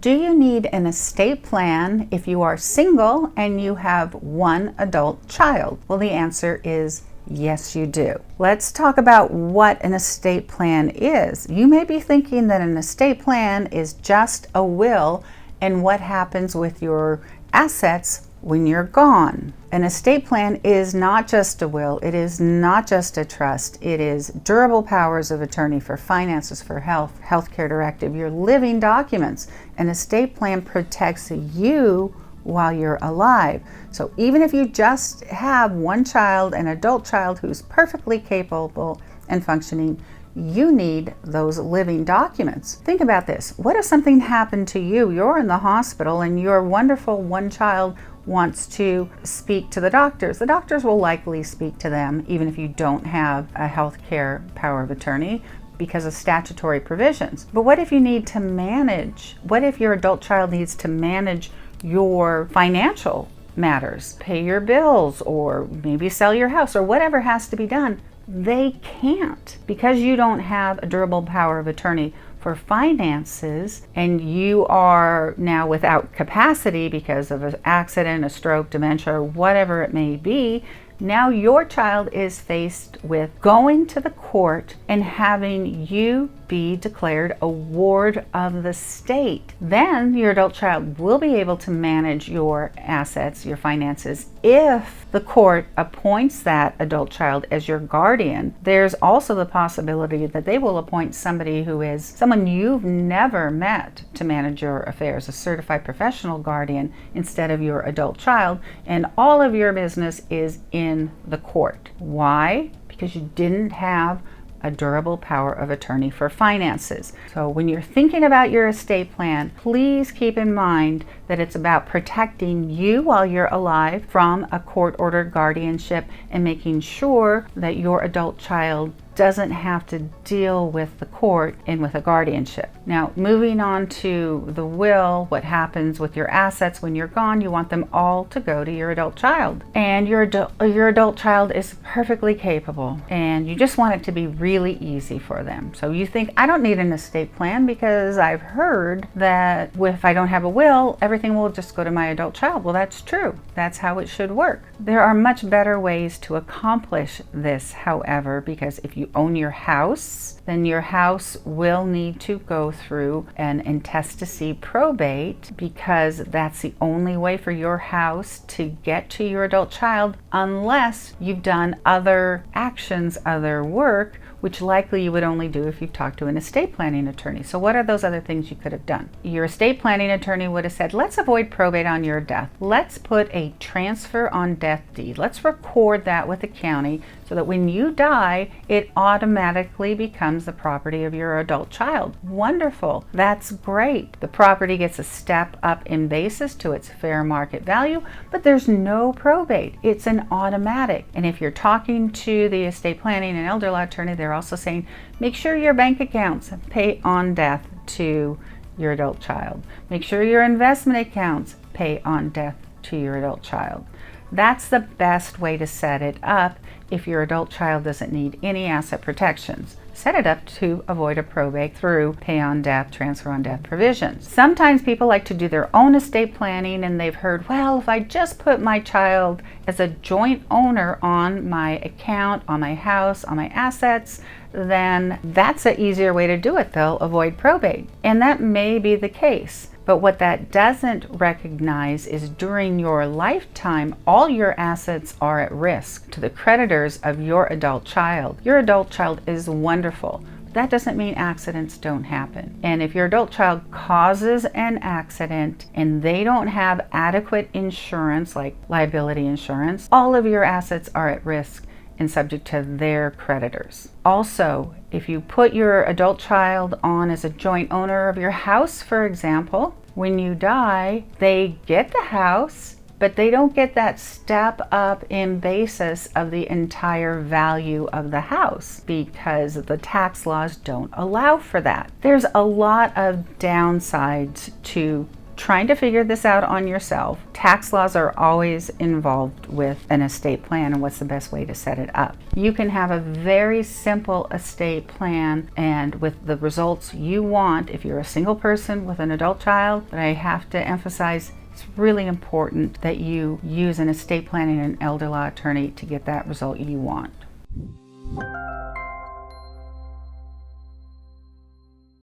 Do you need an estate plan if you are single and you have one adult child? Well, the answer is yes, you do. Let's talk about what an estate plan is. You may be thinking that an estate plan is just a will and what happens with your assets when you're gone. An estate plan is not just a will, it is not just a trust, it is durable powers of attorney for finances, for health, healthcare directive, your living documents. An estate plan protects you while you're alive. So even if you just have one child, an adult child who's perfectly capable and functioning, you need those living documents. Think about this. What if something happened to you? You're in the hospital and your wonderful one child wants to speak to the doctors. The doctors will likely speak to them even if you don't have a healthcare power of attorney because of statutory provisions. But what if you need to manage? What if your adult child needs to manage your financial matters, pay your bills, or maybe sell your house, or whatever has to be done? They can't because you don't have a durable power of attorney for finances and you are now without capacity because of an accident, a stroke, dementia, or whatever it may be. Now your child is faced with going to the court and having you be declared a ward of the state. Then your adult child will be able to manage your assets, your finances, if the court appoints that adult child as your guardian. There's also the possibility that they will appoint somebody who is someone you've never met to manage your affairs, a certified professional guardian instead of your adult child, and all of your business is in the court. Why? Because you didn't have a durable power of attorney for finances. So when you're thinking about your estate plan, please keep in mind that it's about protecting you while you're alive from a court-ordered guardianship and making sure that your adult child doesn't have to deal with the court and with a guardianship. Now, moving on to the will, what happens with your assets when you're gone, you want them all to go to your adult child. And your adult child is perfectly capable and you just want it to be really easy for them. So you think, I don't need an estate plan because I've heard that if I don't have a will, everything will just go to my adult child. Well, that's true. That's how it should work. There are much better ways to accomplish this, however, because if you own your house, then your house will need to go through an intestacy probate because that's the only way for your house to get to your adult child unless you've done other actions, other work, which likely you would only do if you've talked to an estate planning attorney. So what are those other things you could have done? Your estate planning attorney would have said, let's avoid probate on your death. Let's put a transfer on death deed. Let's record that with the county so that when you die, it automatically becomes the property of your adult child. Wonderful. That's great. The property gets a step up in basis to its fair market value, but there's no probate. It's an automatic. And if you're talking to the estate planning and elder law attorney, they're also saying, make sure your bank accounts pay on death to your adult child. Make sure your investment accounts pay on death to your adult child. That's the best way to set it up if your adult child doesn't need any asset protections. Set it up to avoid a probate through pay on death, transfer on death provisions. Sometimes people like to do their own estate planning and they've heard, well, if I just put my child as a joint owner on my account, on my house, on my assets, then that's an easier way to do it. They'll avoid probate. And that may be the case. But what that doesn't recognize is during your lifetime, all your assets are at risk to the creditors of your adult child. Your adult child is wonderful. That doesn't mean accidents don't happen. And if your adult child causes an accident and they don't have adequate insurance, like liability insurance, all of your assets are at risk and subject to their creditors. Also, if you put your adult child on as a joint owner of your house, for example, when you die, they get the house, but they don't get that step up in basis of the entire value of the house because the tax laws don't allow for that. There's a lot of downsides to trying to figure this out on yourself, tax laws are always involved with an estate plan and what's the best way to set it up. You can have a very simple estate plan and with the results you want if you're a single person with an adult child, but I have to emphasize it's really important that you use an estate plan and an elder law attorney to get that result you want.